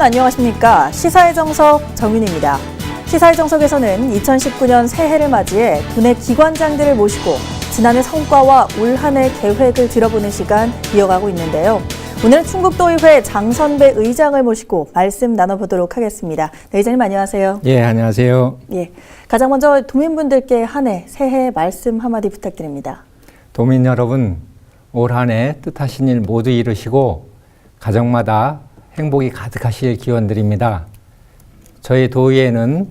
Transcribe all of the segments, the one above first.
안녕하십니까. 시사의 정석 정윤입니다. 시사의 정석에서는 2019년 새해를 맞이해 군의 기관장들을 모시고 지난해 성과와 올 한 해 계획을 들어보는 시간 이어가고 있는데요. 오늘은 충북도의회 장선배 의장을 모시고 말씀 나눠보도록 하겠습니다. 네, 의장님 안녕하세요. 예, 안녕하세요. 예, 가장 먼저 도민분들께 한 해 새해 말씀 한마디 부탁드립니다. 도민 여러분, 올 한 해 뜻하신 일 모두 이루시고 가정마다 행복이 가득하실 기원드립니다. 저희 도의회는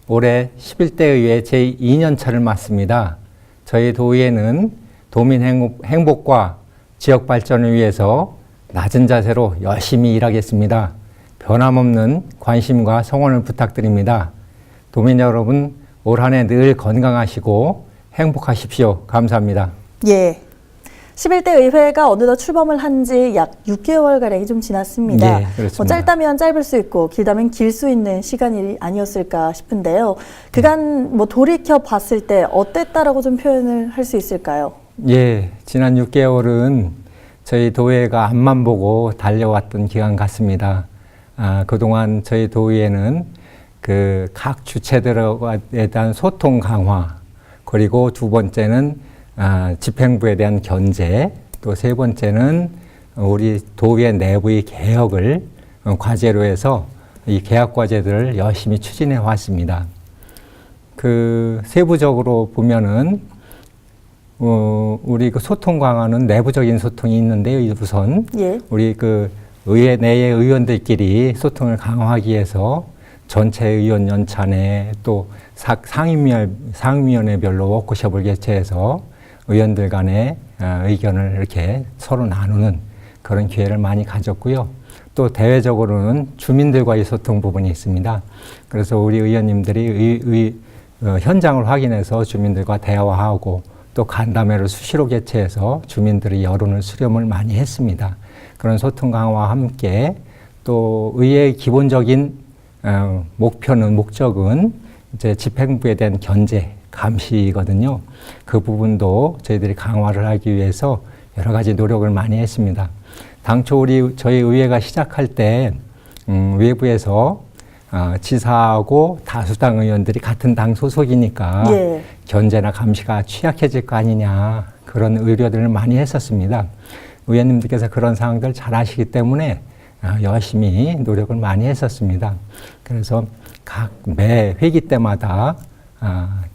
올해 11대 의회 제2년차를 맞습니다. 저희 도의회는 도민 행복과 지역 발전을 위해서 낮은 자세로 열심히 일하겠습니다. 변함없는 관심과 성원을 부탁드립니다. 도민 여러분, 올 한 해 늘 건강하시고 행복하십시오. 감사합니다. 예. 11대 의회가 어느덧 출범을 한 지 약 6개월가량이 좀 지났습니다. 예, 그렇습니다. 뭐 짧다면 짧을 수 있고 길다면 길 수 있는 시간이 아니었을까 싶은데요. 그간 뭐 돌이켜 봤을 때 어땠다라고 좀 표현을 할 수 있을까요? 예, 지난 6개월은 저희 도의회가 앞만 보고 달려왔던 기간 같습니다. 그동안 저희 도의회는 그 각 주체들에 대한 소통 강화, 그리고 두 번째는 집행부에 대한 견제, 또 세 번째는 우리 도의회 내부의 개혁을 과제로 해서 이 개혁 과제들을 열심히 추진해 왔습니다. 그 세부적으로 보면은 우리 그 소통 강화는 내부적인 소통이 있는데요. 우선 예. 우리 그 의회 내의 의원들끼리 소통을 강화하기 위해서 전체 의원 연찬회 또 상임위원회별로 워크숍을 개최해서 의원들 간의 의견을 이렇게 서로 나누는 그런 기회를 많이 가졌고요. 또 대외적으로는 주민들과의 소통 부분이 있습니다. 그래서 우리 의원님들이 현장을 확인해서 주민들과 대화하고 또 간담회를 수시로 개최해서 주민들의 여론을 수렴을 많이 했습니다. 그런 소통 강화와 함께 또 의회의 기본적인 목적은 이제 집행부에 대한 견제, 감시거든요. 그 부분도 저희들이 강화를 하기 위해서 여러 가지 노력을 많이 했습니다. 당초 저희 의회가 시작할 때 외부에서 지사하고 다수당 의원들이 같은 당 소속이니까 예. 견제나 감시가 취약해질 거 아니냐 그런 우려들을 많이 했었습니다. 의원님들께서 그런 상황들 잘 아시기 때문에 열심히 노력을 많이 했었습니다. 그래서 매 회기 때마다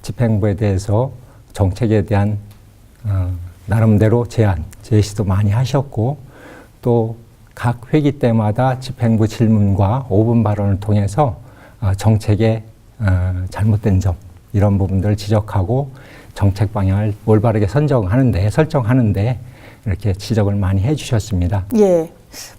집행부에 대해서 정책에 대한 나름대로 제시도 많이 하셨고 또 각 회기 때마다 집행부 질문과 5분 발언을 통해서 정책의 잘못된 점 이런 부분들을 지적하고 정책 방향을 올바르게 설정하는데 이렇게 지적을 많이 해주셨습니다. 예.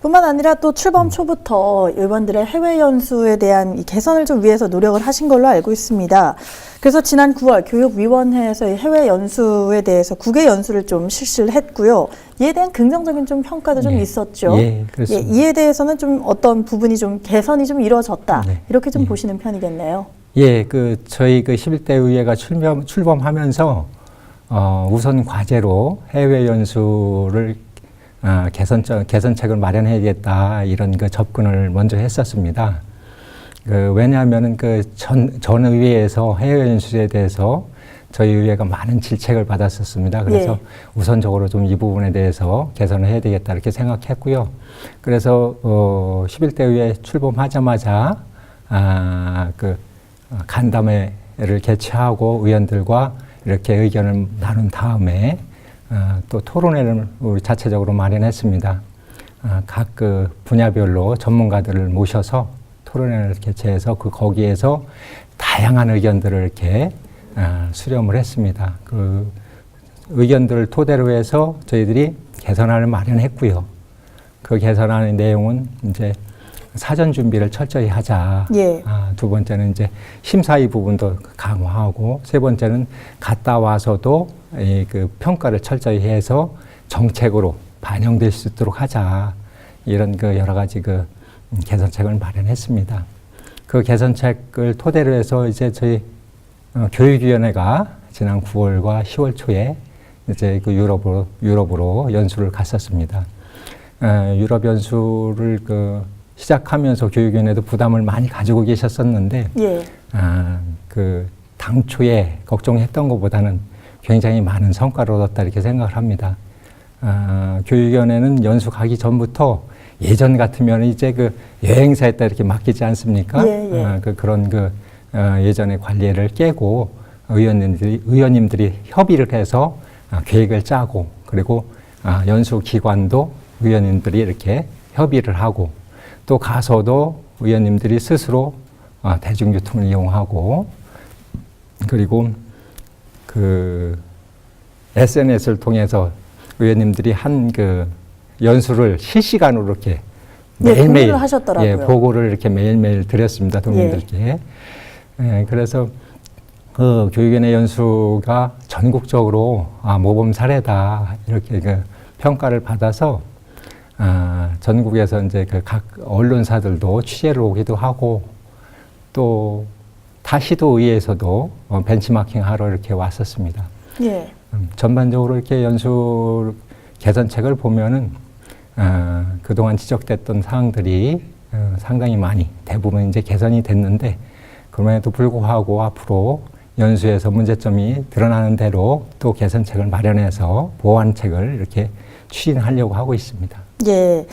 뿐만 아니라 또 출범 초부터 의원들의 해외 연수에 대한 이 개선을 좀 위해서 노력을 하신 걸로 알고 있습니다. 그래서 지난 9월 교육위원회에서 이 해외 연수에 대해서 국외 연수를 좀 실시를 했고요. 이에 대한 긍정적인 좀 평가도 좀 있었죠. 예, 그렇습니다. 이에 대해서는 좀 어떤 부분이 좀 개선이 좀 이루어졌다. 네. 이렇게 좀 보시는 편이겠네요. 예, 저희 11대 의회가 출범하면서 우선 과제로 해외 연수를 개선책을 마련해야겠다 이런 그 접근을 먼저 했었습니다. 왜냐하면은 전 의회에서 해외 연수에 대해서 저희 의회가 많은 질책을 받았었습니다. 그래서 예. 우선적으로 좀 이 부분에 대해서 개선을 해야 되겠다 이렇게 생각했고요. 그래서 11대 의회 출범하자마자 간담회를 개최하고 의원들과 이렇게 의견을 나눈 다음에 또 토론회를 우리 자체적으로 마련했습니다. 각 분야별로 전문가들을 모셔서 토론회를 개최해서 거기에서 다양한 의견들을 이렇게 수렴을 했습니다. 그 의견들을 토대로 해서 저희들이 개선안을 마련했고요. 그 개선안의 내용은 이제 사전 준비를 철저히 하자. 예. 두 번째는 이제 심사위 부분도 강화하고 세 번째는 갔다 와서도 그 평가를 철저히 해서 정책으로 반영될 수 있도록 하자. 이런 여러 가지 개선책을 마련했습니다. 그 개선책을 토대로 해서 이제 저희 교육위원회가 지난 9월과 10월 초에 이제 유럽으로 연수를 갔었습니다. 유럽 연수를 시작하면서 교육위원회도 부담을 많이 가지고 계셨었는데 예. 그 당초에 걱정했던 것보다는 굉장히 많은 성과를 얻었다 이렇게 생각을 합니다. 교육위원회는 연수 가기 전부터 예전 같으면 이제 그 여행사에다 이렇게 맡기지 않습니까? 예, 예. 그런 예전의 관리를 깨고 의원님들이 협의를 해서 계획을 짜고 그리고 연수 기관도 의원님들이 이렇게 협의를 하고 또 가서도 의원님들이 스스로 대중교통을 이용하고 그리고 그 SNS를 통해서 의원님들이 한 그 연수를 실시간으로 이렇게 매일매일 공유를 하셨더라고요. 예, 보고를 이렇게 매일매일 드렸습니다. 도민들께. 예, 그래서 그 교육위원회 연수가 전국적으로 모범 사례다 이렇게 그 평가를 받아서 전국에서 이제 그 각 언론사들도 취재를 오기도 하고 또 타 시도의회에서도 벤치마킹 하러 이렇게 왔었습니다. 예. 전반적으로 이렇게 연수 개선책을 보면은 그동안 지적됐던 사항들이 상당히 많이 대부분 이제 개선이 됐는데 그럼에도 불구하고 앞으로 연수에서 문제점이 드러나는 대로 또 개선책을 마련해서 보완책을 이렇게 추진하려고 하고 있습니다. 예.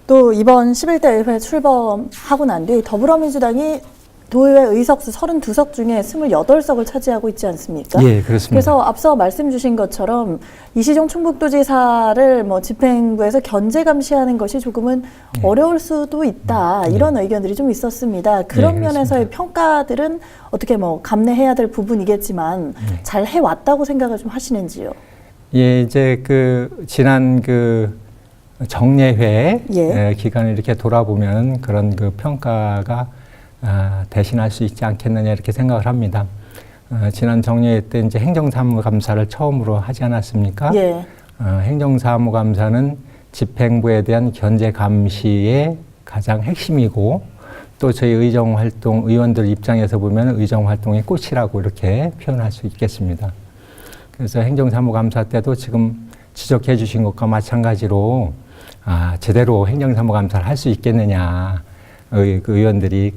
또 이번 11대 의회 출범하고 난 뒤 더불어민주당이 도의회 의석수 32석 중에 28석을 차지하고 있지 않습니까? 예, 그렇습니다. 그래서 앞서 말씀 주신 것처럼 이시종 충북도지사를 집행부에서 견제 감시하는 것이 조금은 어려울 수도 있다. 이런 의견들이 좀 있었습니다. 그런 면에서의 평가들은 어떻게 감내해야 될 부분이겠지만 잘 해왔다고 생각을 좀 하시는지요? 예, 이제 그 지난 그 정례회 기간을 이렇게 돌아보면 그런 그 평가가 대신할 수 있지 않겠느냐 이렇게 생각을 합니다. 지난 정례회 때 이제 행정사무감사를 처음으로 하지 않았습니까? 예. 행정사무감사는 집행부에 대한 견제 감시의 가장 핵심이고 또 저희 의정활동 의원들 입장에서 보면 의정활동의 꽃이라고 이렇게 표현할 수 있겠습니다. 그래서 행정사무감사 때도 지금 지적해 주신 것과 마찬가지로 제대로 행정사무감사를 할 수 있겠느냐. 그 의원들이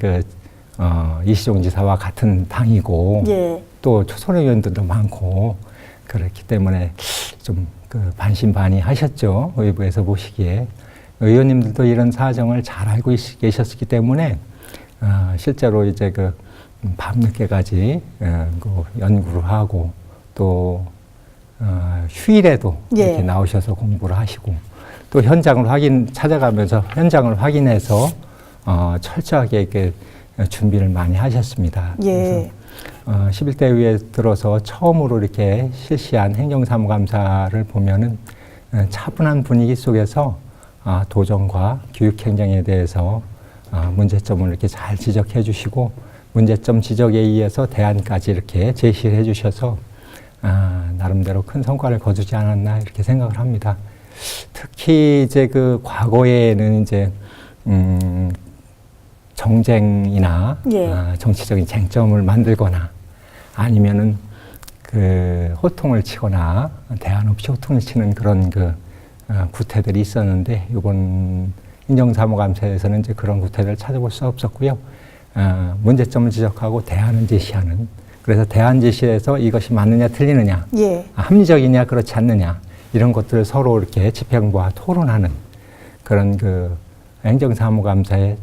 이시종 지사와 같은 당이고 또 초선 의원들도 많고 그렇기 때문에 좀 반신반의 하셨죠. 의부에서 보시기에. 의원님들도 이런 사정을 잘 알고 계셨기 때문에 실제로 이제 밤늦게까지 연구를 하고 또 휴일에도 이렇게 나오셔서 공부를 하시고 또 현장을 찾아가면서 현장을 확인해서 철저하게 이렇게 준비를 많이 하셨습니다. 그래서 11대 의회에 들어서 처음으로 이렇게 실시한 행정사무감사를 보면은 차분한 분위기 속에서 도정과 교육행정에 대해서 문제점을 이렇게 잘 지적해 주시고 문제점 지적에 의해서 대안까지 이렇게 제시를 해 주셔서 나름대로 큰 성과를 거두지 않았나 이렇게 생각을 합니다. 특히 이제 과거에는 이제 정쟁이나 정치적인 쟁점을 만들거나 아니면은 호통을 치거나 대안 없이 호통을 치는 그런 구태들이 있었는데 이번 행정사무감사에서는 이제 그런 구태를 찾아볼 수 없었고요. 문제점을 지적하고 대안을 제시하는 그래서 대안 제시에서 이것이 맞느냐 틀리느냐 합리적이냐 그렇지 않느냐 이런 것들을 서로 이렇게 집행부와 토론하는 그런 행정사무감사의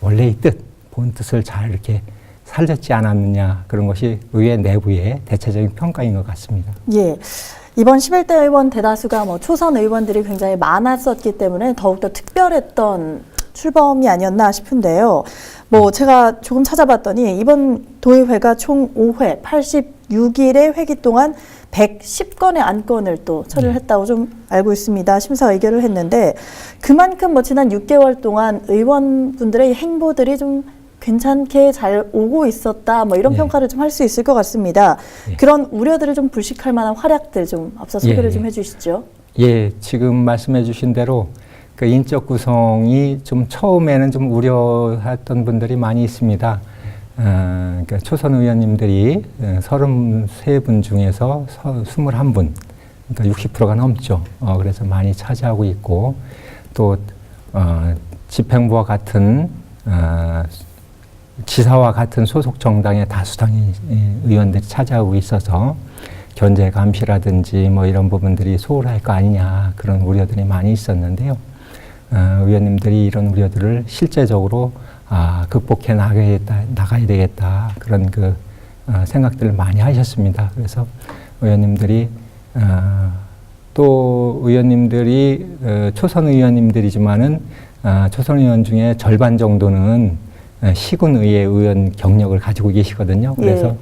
원래의 뜻, 본 뜻을 잘 이렇게 살렸지 않았느냐 그런 것이 의회 내부의 대체적인 평가인 것 같습니다. 예. 이번 11대 의원 대다수가 초선 의원들이 굉장히 많았었기 때문에 더욱더 특별했던 출범이 아니었나 싶은데요. 제가 조금 찾아봤더니 이번 도의회가 총 5회 86일의 회기 동안 110건의 안건을 또 처리를 했다고 좀 알고 있습니다. 심사 의결을 했는데 그만큼 지난 6개월 동안 의원분들의 행보들이 좀 괜찮게 잘 오고 있었다 이런 평가를 좀 할 수 있을 것 같습니다. 그런 우려들을 좀 불식할 만한 활약들 좀 앞서 소개를 좀 해주시죠. 예, 지금 말씀해 주신 대로 인적 구성이 좀 처음에는 좀 우려했던 분들이 많이 있습니다. 초선 의원님들이 33분 중에서 21분, 그러니까 60%가 넘죠. 그래서 많이 차지하고 있고 또 집행부와 같은 지사와 같은 소속 정당의 다수당의 의원들이 차지하고 있어서 견제 감시라든지 뭐 이런 부분들이 소홀할 거 아니냐 그런 우려들이 많이 있었는데요. 의원님들이 이런 우려들을 실제적으로 극복해 나가야 되겠다 그런 그 생각들을 많이 하셨습니다. 그래서 의원님들이 또 의원님들이 초선 의원님들이지만은 초선 의원 중에 절반 정도는 시군의회 의원 경력을 가지고 계시거든요. 그래서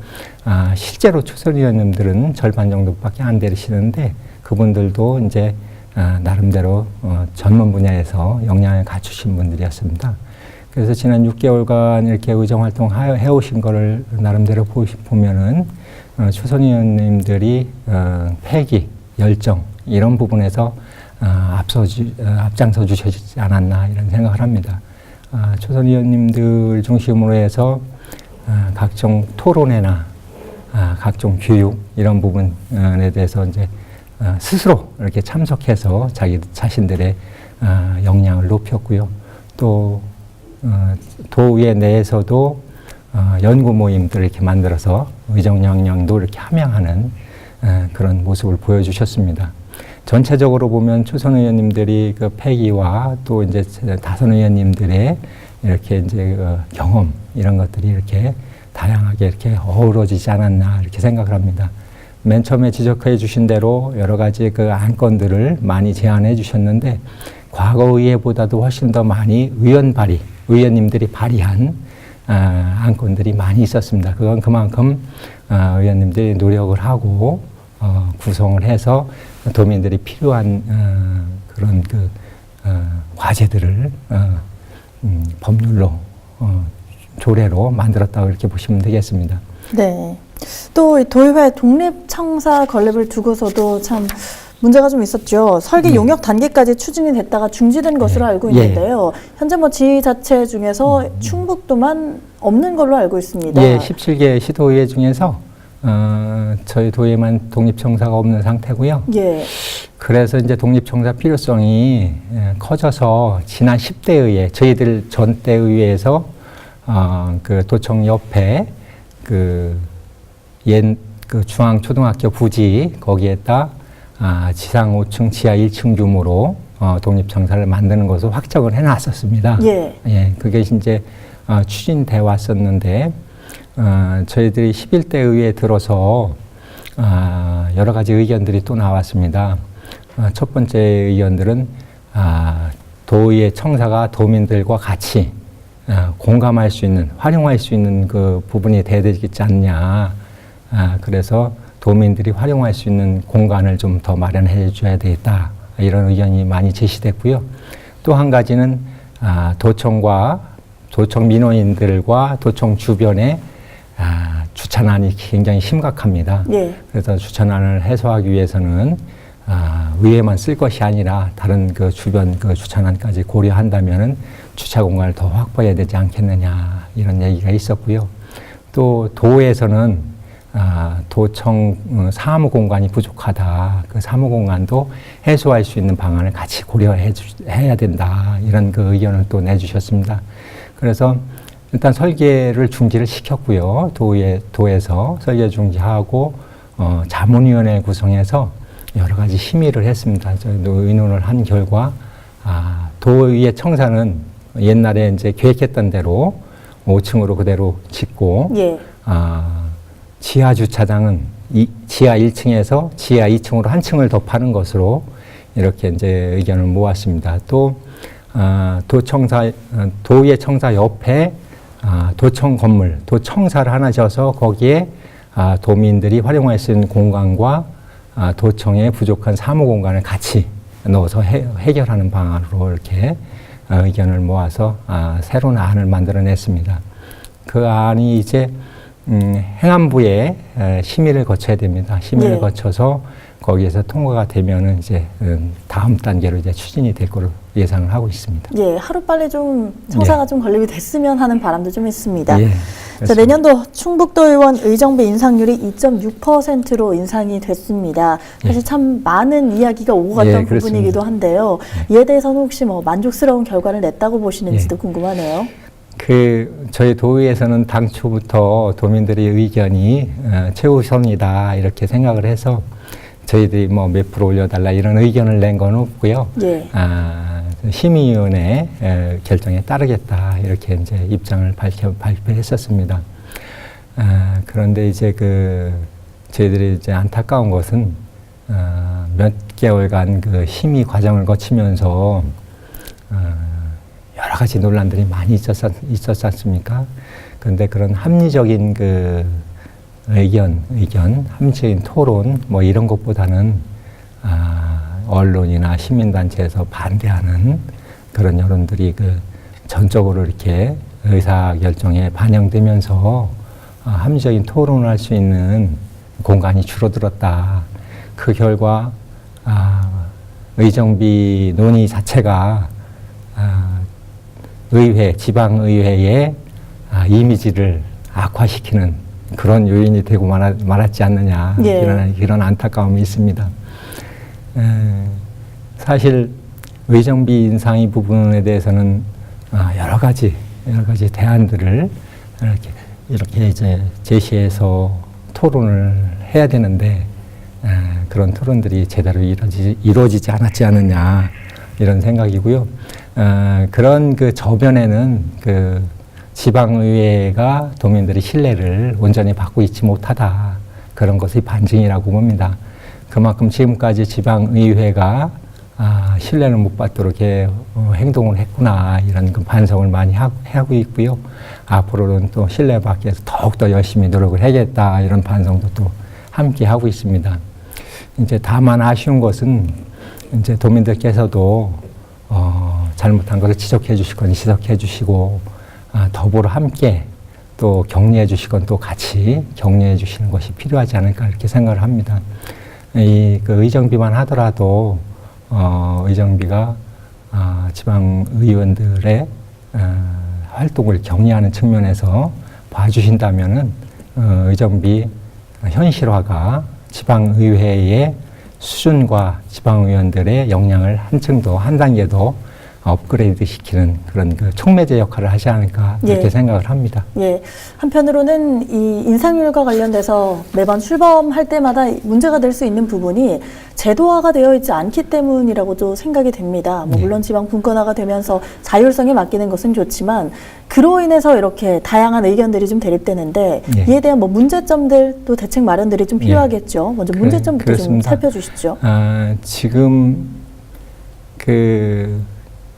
예. 실제로 초선 의원님들은 절반 정도밖에 안 되시는데 그분들도 이제 나름대로 전문 분야에서 역량을 갖추신 분들이었습니다. 그래서 지난 6개월간 이렇게 의정 활동 해오신 거를 나름대로 보면은 초선 의원님들이 패기, 열정 이런 부분에서 앞장서 주시지 않았나 이런 생각을 합니다. 초선 의원님들 중심으로 해서 각종 토론회나 각종 교육 이런 부분에 대해서 이제 스스로 이렇게 참석해서 자기 자신들의 역량을 높였고요. 또 도의회 내에서도 연구 모임들을 이렇게 만들어서 의정 역량도 이렇게 함양하는 그런 모습을 보여주셨습니다. 전체적으로 보면 초선 의원님들이 그 패기와 또 이제 다선 의원님들의 이렇게 이제 경험 이런 것들이 이렇게 다양하게 이렇게 어우러지지 않았나 이렇게 생각을 합니다. 맨 처음에 지적해 주신 대로 여러 가지 그 안건들을 많이 제안해 주셨는데 과거 의회보다도 훨씬 더 많이 의원님들이 발의한 안건들이 많이 있었습니다. 그건 그만큼 의원님들이 노력을 하고 구성을 해서 도민들이 필요한 그런 그 과제들을 법률로 조례로 만들었다고 이렇게 보시면 되겠습니다. 네. 또 도의회 독립청사 건립을 두고서도 참 문제가 좀 있었죠. 설계 용역 단계까지 추진이 됐다가 중지된 것으로 알고 있는데요. 현재 뭐 지자체 중에서 충북도만 없는 걸로 알고 있습니다. 예, 17개 시도의회 중에서 저희 도의회만 독립청사가 없는 상태고요. 예. 그래서 이제 독립청사 필요성이 커져서 지난 10대 의회, 저희들 전대 의회에서 그 도청 옆에 그 중앙초등학교 부지 거기에다 지상 5층, 지하 1층 규모로 독립청사를 만드는 것을 확정을 해놨었습니다. 예. 예, 그게 이제 추진돼 왔었는데 저희들이 11대 의회에 들어서 여러 가지 의견들이 또 나왔습니다. 첫 번째 의견들은 도의회 청사가 도민들과 같이 공감할 수 있는, 활용할 수 있는 그 부분이 돼야 되지 않냐. 그래서 도민들이 활용할 수 있는 공간을 좀 더 마련해 줘야 되겠다. 이런 의견이 많이 제시됐고요. 또 한 가지는 도청 민원인들과 도청 주변에 주차난이 굉장히 심각합니다. 예. 그래서 주차난을 해소하기 위해서는 의회만 쓸 것이 아니라 다른 그 주변 그 주차난까지 고려한다면은 주차 공간을 더 확보해야 되지 않겠느냐 이런 얘기가 있었고요. 또 도에서는 도청 사무 공간이 부족하다. 그 사무 공간도 해소할 수 있는 방안을 같이 고려해야 된다. 이런 그 의견을 또 내주셨습니다. 그래서 일단 설계를 중지를 시켰고요. 도에서 설계 중지하고 자문위원회 구성해서 여러 가지 심의를 했습니다. 저희도 의논을 한 결과 도의회 청사는 옛날에 이제 계획했던 대로 5층으로 그대로 짓고 예. 지하 주차장은 지하 1층에서 지하 2층으로 한 층을 더 파는 것으로 이렇게 이제 의견을 모았습니다. 또 도의회 청사 옆에 도청 건물, 도청사를 하나 지어서 거기에 도민들이 활용할 수 있는 공간과 도청의 부족한 사무 공간을 같이 넣어서 해결하는 방안으로 이렇게 의견을 모아서 새로운 안을 만들어냈습니다. 그 안이 이제 행안부에 심의를 거쳐야 됩니다. 심의를 거쳐서 거기에서 통과가 되면은 이제 다음 단계로 이제 추진이 될 거로 예상을 하고 있습니다. 예, 하루빨리 좀 청사가 좀 건립이 됐으면 하는 바람도 좀 있습니다. 예, 자, 내년도 충북도 의원 의정비 인상률이 2.6%로 인상이 됐습니다. 사실 참 많은 이야기가 오고 갔던 부분이기도 한데요. 이에 대해서는 혹시 뭐 만족스러운 결과를 냈다고 보시는지도 궁금하네요. 저희 도의에서는 당초부터 도민들의 의견이 최우선이다 이렇게 생각을 해서 저희들이 뭐 몇 프로 올려달라 이런 의견을 낸 건 없고요. 예. 심의위원회 결정에 따르겠다 이렇게 이제 입장을 발표했었습니다. 그런데 이제 저희들이 이제 안타까운 것은 몇 개월간 그 심의 과정을 거치면서 여러 가지 논란들이 많이 있었지 않습니까? 그런데 그런 합리적인 의견, 합리적인 토론, 뭐 이런 것보다는, 언론이나 시민단체에서 반대하는 그런 여론들이 전적으로 이렇게 의사결정에 반영되면서 합리적인 토론을 할 수 있는 공간이 줄어들었다. 그 결과, 의정비 논의 자체가, 지방의회의 이미지를 악화시키는 그런 요인이 되고 말았지 않느냐. 예. 이런 안타까움이 있습니다. 사실 의정비 인상의 부분에 대해서는 여러 가지 대안들을 이렇게 이제 제시해서 토론을 해야 되는데 그런 토론들이 제대로 이루어지지 않았지 않느냐 이런 생각이고요. 그런 저변에는 지방의회가 도민들의 신뢰를 온전히 받고 있지 못하다. 그런 것의 반증이라고 봅니다. 그만큼 지금까지 지방의회가 신뢰를 못 받도록 행동을 했구나. 이런 반성을 많이 하고 있고요. 앞으로는 또 신뢰받기 위해서 더욱더 열심히 노력을 하겠다. 이런 반성도 또 함께 하고 있습니다. 이제 다만 아쉬운 것은 이제 도민들께서도 잘못한 것을 지적해 주실 건 지적해 주시고 더불어 함께 또 격려해 주실 건 또 같이 격려해 주시는 것이 필요하지 않을까 이렇게 생각을 합니다. 의정비만 하더라도 의정비가 지방 의원들의 활동을 격려하는 측면에서 봐주신다면은 의정비 현실화가 지방 의회의 수준과 지방 의원들의 역량을 한층 더 한 단계 더 업그레이드 시키는 그런 촉매제 역할을 하지 않을까 이렇게 생각을 합니다. 예. 한편으로는 이 인상률과 관련돼서 매번 출범할 때마다 문제가 될 수 있는 부분이 제도화가 되어 있지 않기 때문이라고도 생각이 됩니다. 물론 지방 분권화가 되면서 자율성에 맡기는 것은 좋지만 그로 인해서 이렇게 다양한 의견들이 좀 대립되는데 이에 대한 뭐 문제점들 또 대책 마련들이 좀 필요하겠죠. 먼저 문제점부터 좀 살펴주시죠. 지금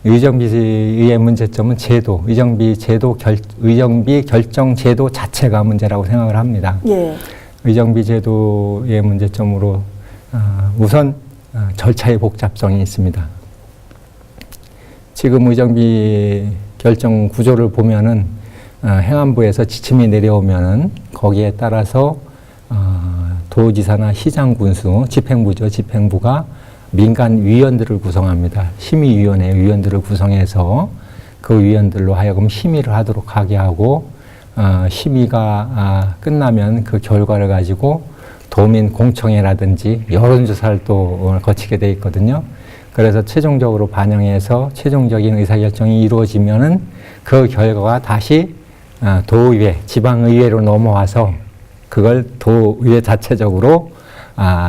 의정비의 문제점은 의정비 결정 제도 자체가 문제라고 생각을 합니다. 예. 의정비 제도의 문제점으로 우선 절차의 복잡성이 있습니다. 지금 의정비 결정 구조를 보면은 행안부에서 지침이 내려오면은 거기에 따라서 도지사나 시장군수, 집행부가 민간 위원들을 구성합니다. 심의위원회 위원들을 구성해서 그 위원들로 하여금 심의를 하게 하고 심의가 끝나면 그 결과를 가지고 도민 공청회라든지 여론조사를 또 거치게 돼 있거든요. 그래서 최종적으로 반영해서 최종적인 의사결정이 이루어지면은 그 결과가 다시 도의회, 지방의회로 넘어와서 그걸 도의회 자체적으로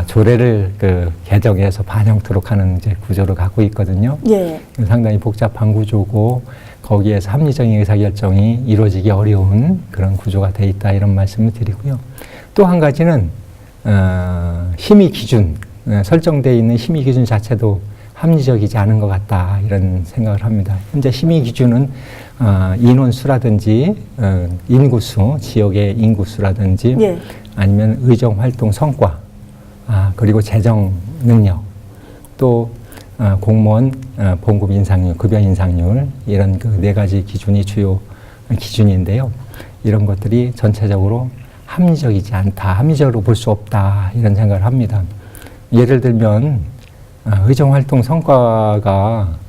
조례를 개정해서 반영토록 하는 이제 구조를 갖고 있거든요. 예. 상당히 복잡한 구조고 거기에서 합리적인 의사결정이 이루어지기 어려운 그런 구조가 돼 있다 이런 말씀을 드리고요. 또 한 가지는 심의 기준, 설정되어 있는 심의 기준 자체도 합리적이지 않은 것 같다 이런 생각을 합니다. 현재 심의 기준은 인원수라든지 인구수, 지역의 인구수라든지 아니면 의정활동 성과 그리고 재정 능력, 또 공무원 봉급 인상률, 급여 인상률 이런 네 가지 기준이 주요 기준인데요. 이런 것들이 전체적으로 합리적이지 않다, 합리적으로 볼 수 없다 이런 생각을 합니다. 예를 들면 의정활동 성과가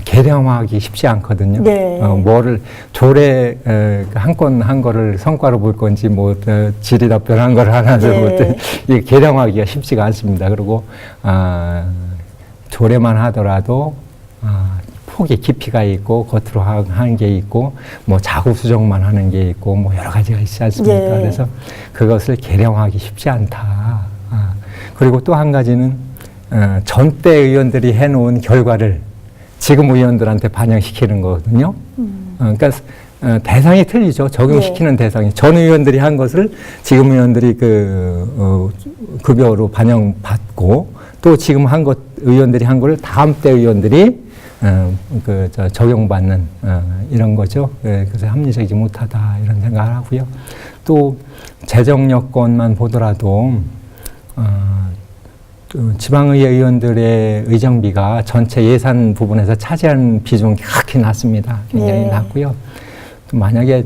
계량화하기 쉽지 않거든요. 네. 뭐를 조례 한 건 한 거를 성과로 볼 건지 뭐 질의 답변한 걸 하나를 네. 볼 때 이게 계량화하기가 쉽지가 않습니다. 그리고 조례만 하더라도 폭의 깊이가 있고 겉으로 하는 게 있고 뭐 자구 수정만 하는 게 있고 뭐 여러 가지가 있지 않습니까? 예. 그래서 그것을 계량화하기 쉽지 않다. 그리고 또 한 가지는 전때 의원들이 해놓은 결과를 지금 의원들한테 반영시키는 거거든요. 그러니까 대상이 틀리죠. 적용시키는 대상이. 전 의원들이 한 것을 지금 의원들이 급여로 반영받고 또 지금 한 것 의원들이 한 거를 다음 때 의원들이 적용받는 이런 거죠. 그래서 합리적이지 못하다 이런 생각을 하고요. 또 재정 여건만 보더라도 지방의회 의원들의 의정비가 전체 예산 부분에서 차지하는 비중이 크게 낮습니다. 굉장히 낮고요. 또 만약에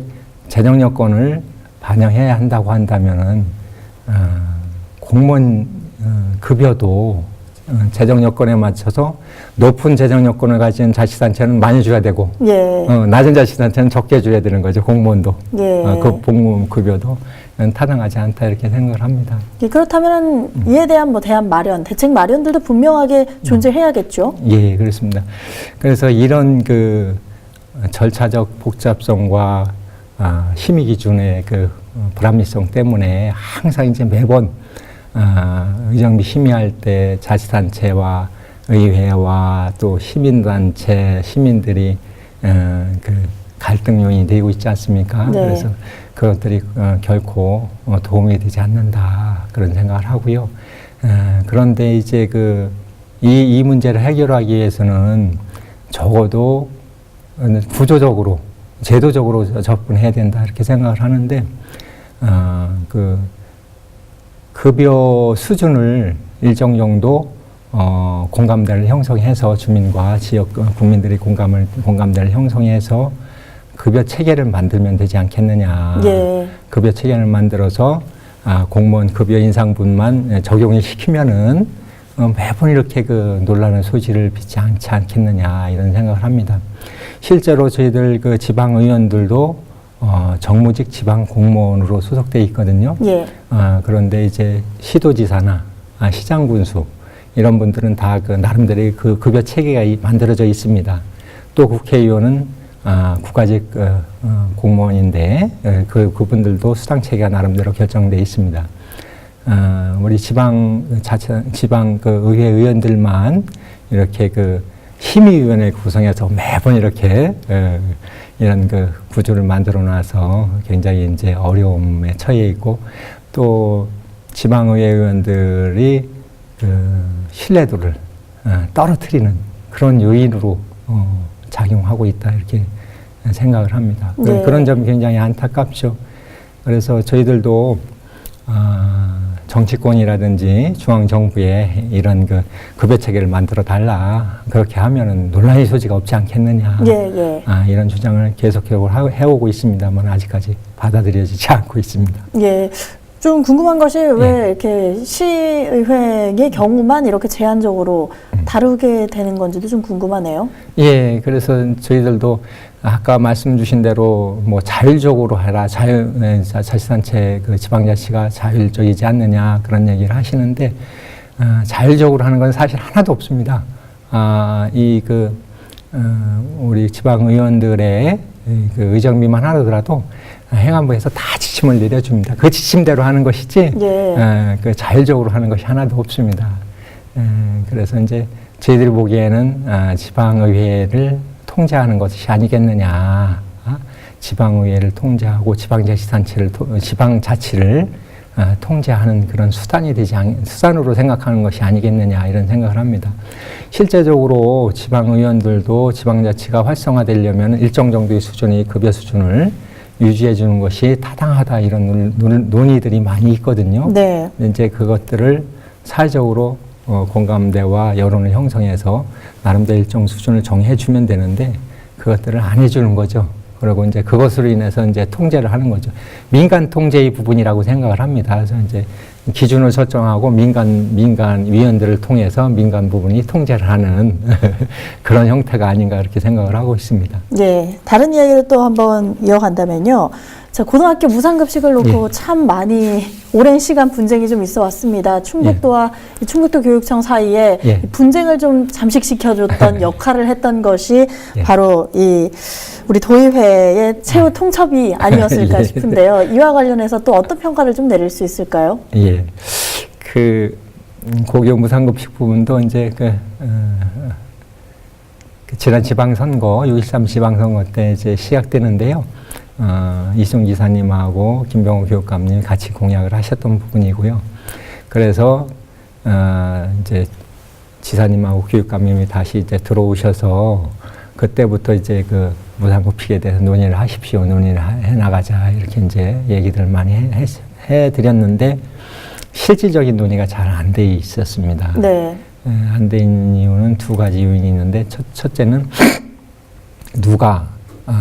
재정 여건을 반영해야 한다고 한다면은 공무원 급여도 재정 여건에 맞춰서 높은 재정 여건을 가진 자치단체는 많이 줘야 되고 예. 낮은 자치단체는 적게 줘야 되는 거죠. 공무원도. 예. 그 공무원 급여도 타당하지 않다 이렇게 생각을 합니다. 예, 그렇다면 이에 대한 뭐 대안 마련, 대책 마련들도 분명하게 존재해야겠죠. 예, 그렇습니다. 그래서 이런 절차적 복잡성과 심의 기준의 불합리성 때문에 항상 이제 매번 의정비 심의할 때 자치단체와 의회와 또 시민단체, 시민들이 갈등 요인이 되고 있지 않습니까? 네. 그래서 그것들이 결코 도움이 되지 않는다 그런 생각을 하고요. 그런데 이제 이 문제를 해결하기 위해서는 적어도 구조적으로, 제도적으로 접근해야 된다 이렇게 생각을 하는데 급여 수준을 일정 정도 공감대를 형성해서 주민과 지역 국민들이 공감대를 형성해서 급여 체계를 만들면 되지 않겠느냐. 예. 급여 체계를 만들어서 공무원 급여 인상분만 적용을 시키면은 매번 이렇게 논란의 소지를 빚지 않지 않겠느냐 이런 생각을 합니다. 실제로 저희들 지방 의원들도 정무직 지방 공무원으로 소속돼 있거든요. 예. 그런데 이제 시도지사나 시장 군수 이런 분들은 다 나름대로의 급여 체계가 만들어져 있습니다. 또 국회의원은 국가직 공무원인데 그분들도 수당 체계가 나름대로 결정돼 있습니다. 우리 지방 의회 의원들만 이렇게 심의위원회 구성해서 매번 이렇게 이런 구조를 만들어 놔서 굉장히 이제 어려움에 처해 있고 또 지방의회 의원들이 신뢰도를 떨어뜨리는 그런 요인으로 작용하고 있다 이렇게 생각을 합니다. 네. 그런 점이 굉장히 안타깝죠. 그래서 저희들도 정치권이라든지 중앙정부에 이런 급여 체계를 만들어 달라 그렇게 하면은 논란의 소지가 없지 않겠느냐. 예. 이런 주장을 계속 해오고 있습니다만 아직까지 받아들여지지 않고 있습니다. 예. 좀 궁금한 것이 왜 이렇게 시의회의 경우만 이렇게 제한적으로 다루게 되는 건지도 좀 궁금하네요. 예, 그래서 저희들도 아까 말씀 주신 대로 뭐 자율적으로 해라, 자치단체 지방자치가 자율적이지 않느냐 그런 얘기를 하시는데 자율적으로 하는 건 사실 하나도 없습니다. 우리 지방 의원들의 의정비만 하더라도 행안부에서 다 지침을 내려줍니다. 그 지침대로 하는 것이지 예. 자율적으로 하는 것이 하나도 없습니다. 그래서 이제 저희들이 보기에는 지방의회를 통제하는 것이 아니겠느냐. 지방의회를 통제하고 지방자치를 통제하는 그런 수단으로 생각하는 것이 아니겠느냐 이런 생각을 합니다. 실제적으로 지방의원들도 지방자치가 활성화되려면 일정 정도의 수준의 급여 수준을 유지해 주는 것이 타당하다 이런 논의들이 많이 있거든요. 네. 이제 그것들을 사회적으로 공감대와 여론을 형성해서 나름대로 일정 수준을 정해 주면 되는데 그것들을 안 해주는 거죠. 그리고 이제 그것으로 인해서 이제 통제를 하는 거죠. 민간 통제의 부분이라고 생각을 합니다. 그래서 이제 기준을 설정하고 민간 위원들을 통해서 민간 부분이 통제를 하는 그런 형태가 아닌가 그렇게 생각을 하고 있습니다. 예, 다른 이야기를 또 한번 이어간다면요. 자, 고등학교 무상급식을 놓고 예. 참 많이 오랜 시간 분쟁이 좀 있어 왔습니다. 충북도와 이 충북도 교육청 사이에 예. 이 분쟁을 좀 잠식시켜줬던 역할을 했던 것이 예. 바로 이 우리 도의회의 최후 통첩이 아니었을까 예. 싶은데요. 이와 관련해서 또 어떤 평가를 좀 내릴 수 있을까요? 예. 그 고교 무상급식 부분도 이제 그 지난 지방선거 6.13 지방선거 때 이제 시작되는데요. 이승 지사님하고 김병호 교육감님이 같이 공약을 하셨던 부분이고요. 그래서 이제 지사님하고 교육감님이 다시 이제 들어오셔서 그때부터 이제 그 무상급식에 대해서 논의를 하십시오, 논의를 해 나가자 이렇게 이제 얘기들을 많이 해 드렸는데 실질적인 논의가 잘 안 돼 있었습니다. 네. 안 된 이유는 두 가지 요인이 있는데 첫째는 누가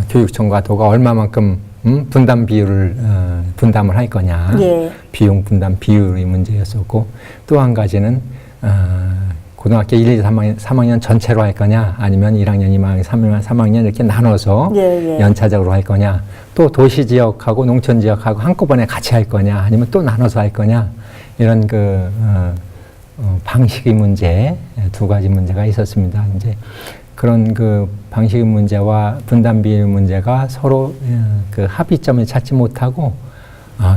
교육청과 도가 얼마만큼 분담 비율을 분담을 할 거냐, 예. 비용 분담 비율의 문제였었고 또 한 가지는 고등학교 1, 2, 3학년 전체로 할 거냐 아니면 1학년, 2학년, 3학년 이렇게 나눠서 예. 연차적으로 할 거냐 또 도시 지역하고 농촌 지역하고 한꺼번에 같이 할 거냐 아니면 또 나눠서 할 거냐 이런 그 방식의 문제 두 가지 문제가 있었습니다. 이제 그런 그 방식의 문제와 분담 비율 문제가 서로 그 합의점을 찾지 못하고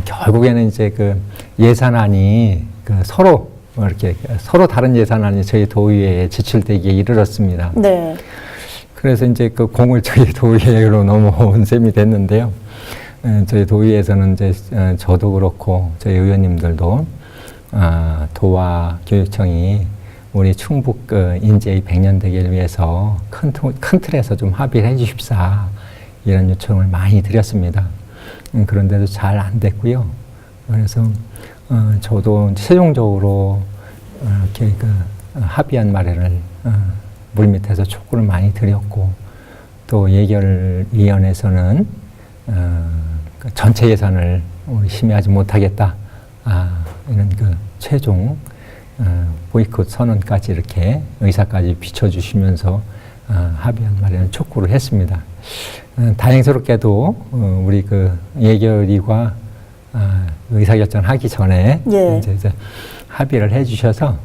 결국에는 이제 그 예산안이 그 서로 이렇게 서로 다른 예산안이 저희 도의회에 지출되기에 이르렀습니다. 네. 그래서 이제 그 공을 저희 도의회로 넘어온 셈이 됐는데요. 저희 도의회에서는 이제 저도 그렇고 저희 의원님들도 도와 교육청이 우리 충북 그 인재의 100년 대계를 위해서 큰 틀에서 좀 합의를 해 주십사 이런 요청을 많이 드렸습니다. 그런데도 잘 안 됐고요. 그래서 저도 최종적으로 이렇게 그 합의안 마련을 물밑에서 촉구를 많이 드렸고 또 예결위원회에서는 그 전체 예산을 우리 심의하지 못하겠다 이런 그 최종 보이콧 선언까지 이렇게 의사까지 비춰주시면서 합의안 마련을 촉구를 했습니다. 다행스럽게도 우리 그 예결위가 의사결정하기 전에 예. 이제 합의를 해주셔서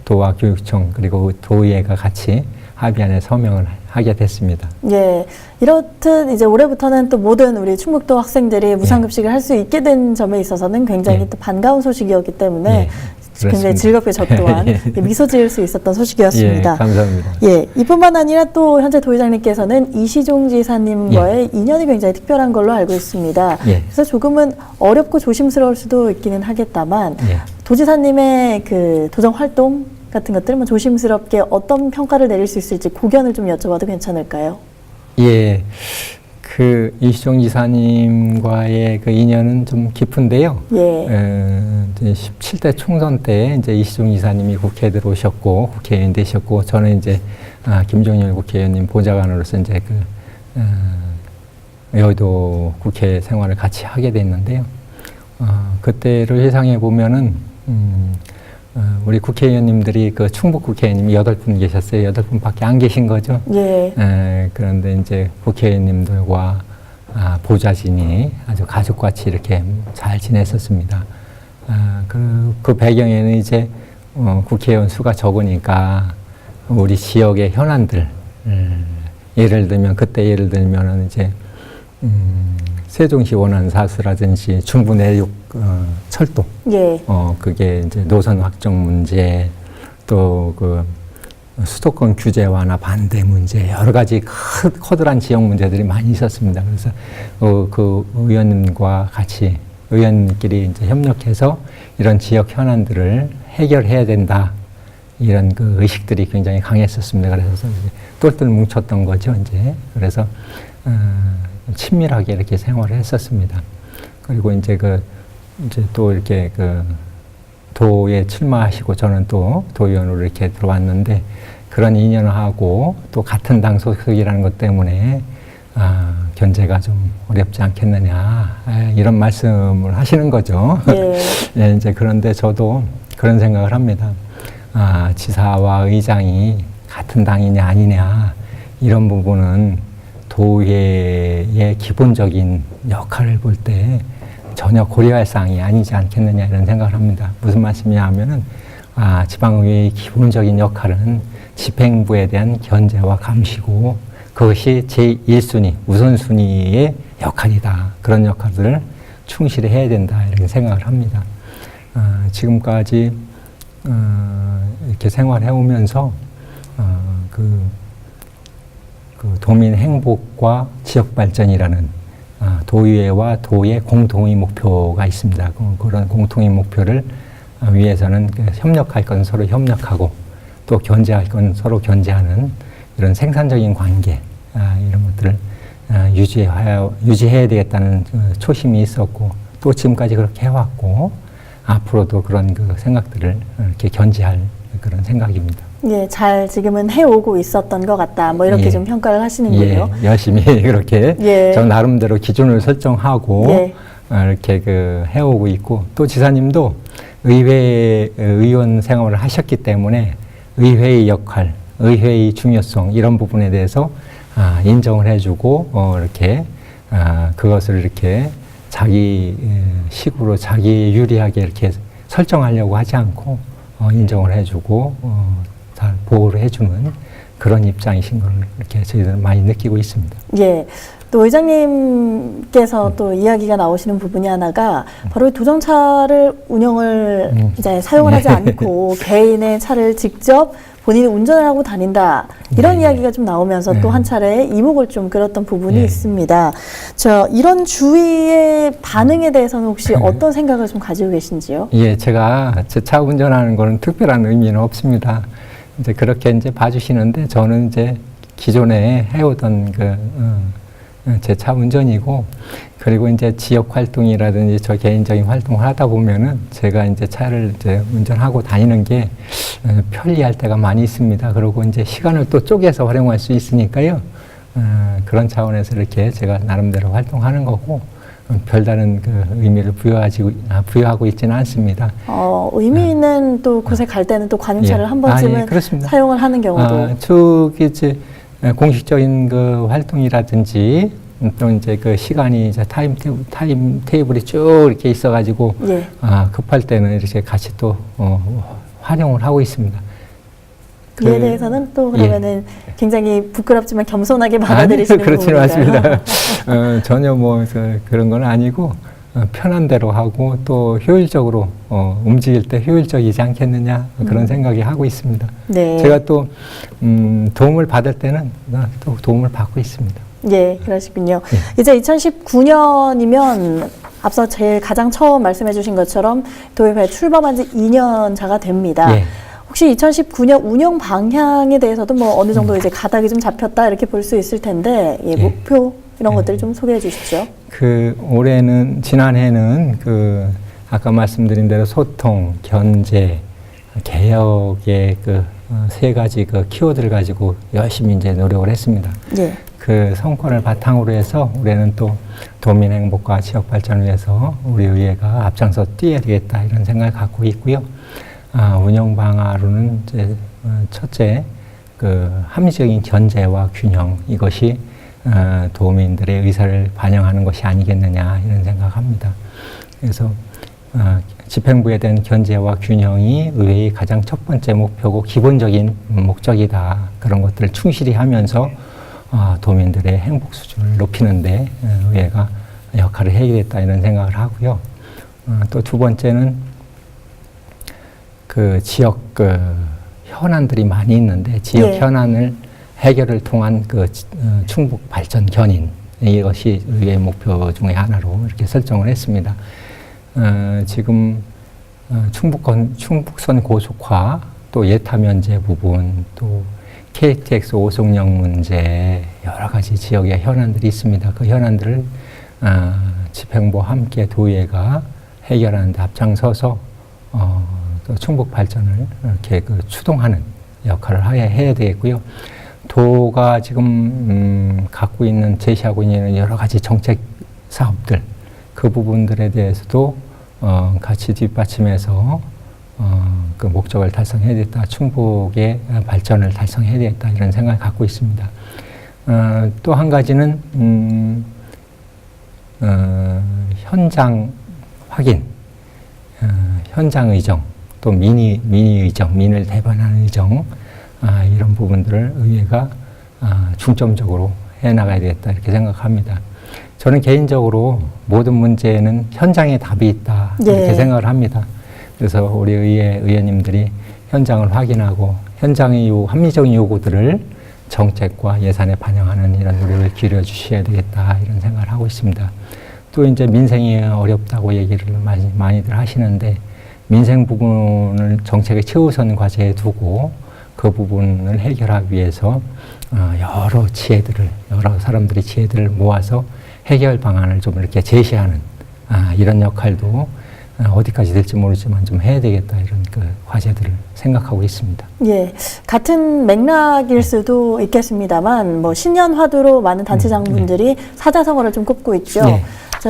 도와 교육청 그리고 도의회가 같이 합의안에 서명을 하게 됐습니다. 예, 이렇듯 이제 올해부터는 또 모든 우리 충북도 학생들이 무상급식을 할 수 있게 된 점에 있어서는 굉장히 또 반가운 소식이었기 때문에 굉장히 즐겁게 저 또한 미소 지을 수 있었던 소식이었습니다. 예, 감사합니다. 예, 이뿐만 아니라 또 현재 도의장님께서는 이시종 지사님과의 인연이 굉장히 특별한 걸로 알고 있습니다. 그래서 조금은 어렵고 조심스러울 수도 있기는 하겠다만 도지사님의 그 도정 활동 같은 것들은 뭐 조심스럽게 어떤 평가를 내릴 수 있을지 고견을 좀 여쭤봐도 괜찮을까요? 예, 그 이시종 지사님과의 그 인연은 좀 깊은데요. 이제 17대 총선 때 이제 이시종 지사님이 국회에 들어오셨고 국회의원 되셨고 저는 이제 김종열 국회의원님 보좌관으로서 이제 그 여의도 국회 생활을 같이 하게 됐는데요. 그때를 회상해 보면은 우리 국회의원님들이 그 충북 국회의원님이 8분 계셨어요. 8분밖에 안 계신 거죠. 그런데 이제 국회의원님들과 보좌진이 아주 가족같이 이렇게 잘 지냈었습니다. 그 배경에는 이제 국회의원 수가 적으니까 우리 지역의 현안들 예를 들면은 이제 세종시 원안사수라든지 중부 내륙 철도, 그게 이제 노선 확정 문제, 또 그 수도권 규제 완화 반대 문제, 여러 가지 커다란 지역 문제들이 많이 있었습니다. 그래서 그 의원님과 같이 의원님끼리 이제 협력해서 이런 지역 현안들을 해결해야 된다. 이런 그 의식들이 굉장히 강했었습니다. 그래서 이제 똘똘 뭉쳤던 거죠, 이제. 그래서 친밀하게 이렇게 생활을 했었습니다. 그리고 이제 이제 또 이렇게 도에 출마하시고 저는 또 도의원으로 이렇게 들어왔는데 그런 인연을 하고 또 같은 당 소속이라는 것 때문에 견제가 좀 어렵지 않겠느냐 이런 말씀을 하시는 거죠. 예. 예, 이제 그런데 저도 그런 생각을 합니다. 지사와 의장이 같은 당이냐 아니냐 이런 부분은 도의회의 기본적인 역할을 볼 때 전혀 고려할 사항이 아니지 않겠느냐 이런 생각을 합니다. 무슨 말씀이냐 하면은 지방의회의 기본적인 역할은 집행부에 대한 견제와 감시고 그것이 제1순위, 우선순위의 역할이다. 그런 역할을 충실히 해야 된다 이렇게 생각을 합니다. 지금까지 이렇게 생활해 오면서 그 도민 행복과 지역 발전이라는 도의회와 도의 공통의 목표가 있습니다. 그런 공통의 목표를 위해서는 협력할 건 서로 협력하고 또 견제할 건 서로 견제하는 이런 생산적인 관계 이런 것들을 유지해야 되겠다는 초심이 있었고 또 지금까지 그렇게 해왔고 앞으로도 그런 생각들을 이렇게 견지할 그런 생각입니다. 예, 잘 지금은 해오고 있었던 것 같다. 뭐 이렇게 예. 좀 평가를 하시는군요. 예, 열심히 그렇게 예. 저 나름대로 기준을 설정하고 예. 이렇게 해오고 있고 또 지사님도 의회 의원 생활을 하셨기 때문에 의회의 역할, 의회의 중요성 이런 부분에 대해서 인정을 해주고 이렇게 그것을 이렇게 자기 식으로 자기 유리하게 이렇게 설정하려고 하지 않고 인정을 해주고 잘 보호를 해주는 그런 입장이신 걸 이렇게 저희들은 많이 느끼고 있습니다. 예. 또 의장님께서 또 이야기가 나오시는 부분이 하나가 바로 도정차를 운영을 이제 사용을 하지 않고 개인의 차를 직접 본인이 운전을 하고 다닌다. 이런 네. 이야기가 좀 나오면서 또 한 차례 이목을 좀 끌었던 부분이 네. 있습니다. 이런 주위의 반응에 대해서는 혹시 어떤 생각을 좀 가지고 계신지요? 예, 제가 제 차 운전하는 거는 특별한 의미는 없습니다. 이제 그렇게 이제 봐주시는데 저는 이제 기존에 해오던 제 차 운전이고 그리고 이제 지역 활동이라든지 저 개인적인 활동을 하다 보면은 제가 이제 차를 이제 운전하고 다니는 게 편리할 때가 많이 있습니다. 그리고 이제 시간을 또 쪼개서 활용할 수 있으니까요. 그런 차원에서 이렇게 제가 나름대로 활동하는 거고 별다른 의미를 부여하고 있지는 않습니다. 의미는 또 곳에 갈 때는 또 관용차를 예. 한 번쯤은 그렇습니다. 사용을 하는 경우도. 쭉 이제 공식적인 활동이라든지 또 이제 시간이 이제 타임 테이블이 쭉 이렇게 있어가지고 예. 급할 때는 이렇게 같이 또 활용을 하고 있습니다. 그에 대해서는 또 그러면은 굉장히 부끄럽지만 겸손하게 받아들이시는 그렇지는 부분인가요? 않습니다. 전혀 그런 건 아니고 편한 대로 하고 또 효율적으로 움직일 때 효율적이지 않겠느냐 그런 생각이 하고 있습니다. 네. 제가 또 도움을 받을 때는 또 도움을 받고 있습니다. 예, 그러시군요. 이제 2019년이면 앞서 제일 가장 처음 말씀해 주신 것처럼 도의회 출범한 지 2년차가 됩니다. 예. 혹시 2019년 운영 방향에 대해서도 뭐 어느 정도 이제 가닥이 좀 잡혔다 이렇게 볼 수 있을 텐데 목표 이런 것들을 좀 소개해 주십시오. 올해는 지난해는 아까 말씀드린 대로 소통, 견제, 개혁의 세 가지 키워드를 가지고 열심히 이제 노력을 했습니다. 예. 그 성과를 바탕으로 해서 올해는 또 도민 행복과 지역 발전을 위해서 우리 의회가 앞장서 뛰어야 되겠다 이런 생각을 갖고 있고요. 운영 방안으로는 이제 첫째 합리적인 견제와 균형 이것이 도민들의 의사를 반영하는 것이 아니겠느냐 이런 생각합니다. 그래서 집행부에 대한 견제와 균형이 의회의 가장 첫 번째 목표고 기본적인 목적이다. 그런 것들을 충실히 하면서 도민들의 행복 수준을 높이는 데 의회가 역할을 해야겠다 이런 생각을 하고요. 또 두 번째는 지역 현안들이 많이 있는데 지역 현안을 해결을 통한 충북 발전 견인 이것이 의회의 목표 중에 하나로 이렇게 설정을 했습니다. 지금 충북선 고속화 또 예타 면제 부분 또 KTX 오송역 문제 여러 가지 지역의 현안들이 있습니다. 그 현안들을 집행부와 함께 도의회가 해결하는 데 앞장서서 또 충북 발전을 이렇게 추동하는 역할을 해야 되겠고요. 도가 지금 갖고 있는 제시하고 있는 여러 가지 정책 사업들 그 부분들에 대해서도 같이 뒷받침해서 그 목적을 달성해야 되겠다. 충북의 발전을 달성해야 되겠다. 이런 생각을 갖고 있습니다. 또 한 가지는 현장 확인, 현장 의정, 또 민의 의정, 민을 대변하는 의정 이런 부분들을 의회가 중점적으로 해나가야 되겠다 이렇게 생각합니다. 저는 개인적으로 모든 문제에는 현장에 답이 있다 이렇게 생각을 합니다. 그래서 우리 의회 의원님들이 현장을 확인하고 현장의 합리적인 요구들을 정책과 예산에 반영하는 이런 노력을 기울여 주셔야 되겠다 이런 생각을 하고 있습니다. 또 이제 민생이 어렵다고 얘기를 많이들 하시는데 민생 부분을 정책의 최우선 과제에 두고 그 부분을 해결하기 위해서 여러 사람들의 지혜들을 모아서 해결 방안을 좀 이렇게 제시하는 이런 역할도 어디까지 될지 모르지만 좀 해야 되겠다 이런 그 과제들을 생각하고 있습니다. 예, 같은 맥락일 수도 있겠습니다만 뭐 신년 화두로 많은 단체장분들이 사자성어를 좀 꼽고 있죠.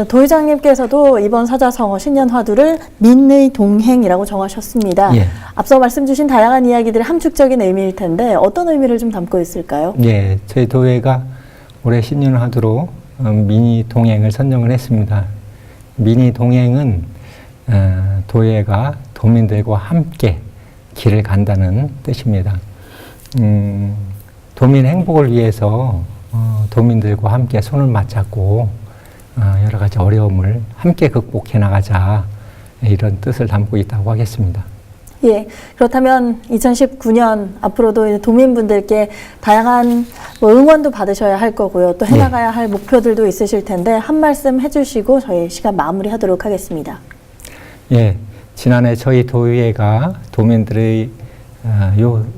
도의장님께서도 이번 사자성어 신년 화두를 민의 동행이라고 정하셨습니다. 앞서 말씀 주신 다양한 이야기들이 함축적인 의미일 텐데 어떤 의미를 좀 담고 있을까요? 예, 저희 도회가 올해 신년 화두로 민의 동행을 선정을 했습니다. 민의 동행은 도회가 도민들과 함께 길을 간다는 뜻입니다. 도민 행복을 위해서 도민들과 함께 손을 맞잡고 여러 가지 어려움을 함께 극복해 나가자 이런 뜻을 담고 있다고 하겠습니다. 예, 그렇다면 2019년 앞으로도 도민분들께 다양한 응원도 받으셔야 할 거고요. 또 해나가야 할 목표들도 있으실 텐데 한 말씀 해주시고 저희 시간 마무리하도록 하겠습니다. 예, 지난해 저희 도의회가 도민들의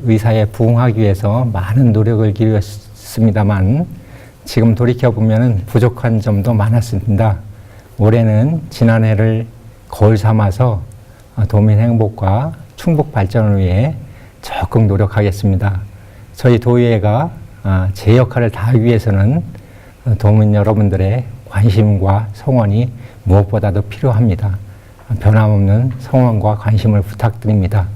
의사에 부응하기 위해서 많은 노력을 기울였습니다만 지금 돌이켜보면 부족한 점도 많았습니다. 올해는 지난해를 거울 삼아서 도민 행복과 충북 발전을 위해 적극 노력하겠습니다. 저희 도의회가 제 역할을 다하기 위해서는 도민 여러분들의 관심과 성원이 무엇보다도 필요합니다. 변함없는 성원과 관심을 부탁드립니다.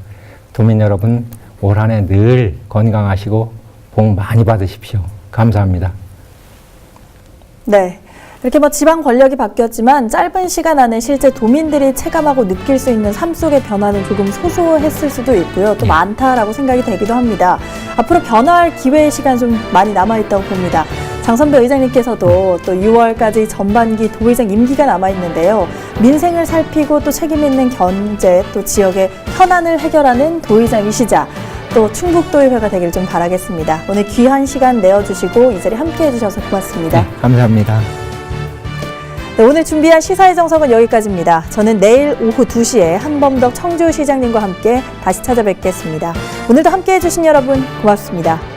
도민 여러분, 올 한 해 늘 건강하시고 복 많이 받으십시오. 감사합니다. 네. 이렇게 지방 권력이 바뀌었지만 짧은 시간 안에 실제 도민들이 체감하고 느낄 수 있는 삶 속의 변화는 조금 소소했을 수도 있고요. 또 많다라고 생각이 되기도 합니다. 앞으로 변화할 기회의 시간 좀 많이 남아있다고 봅니다. 장선배 의장님께서도 또 6월까지 전반기 도의장 임기가 남아있는데요. 민생을 살피고 또 책임 있는 견제, 또 지역의 현안을 해결하는 도의장이시자 또 충북도의회가 되길 좀 바라겠습니다. 오늘 귀한 시간 내어주시고 이 자리 함께 해주셔서 고맙습니다. 네, 감사합니다. 네, 오늘 준비한 시사의 정석은 여기까지입니다. 저는 내일 오후 2시에 한범덕 청주시장님과 함께 다시 찾아뵙겠습니다. 오늘도 함께 해주신 여러분 고맙습니다.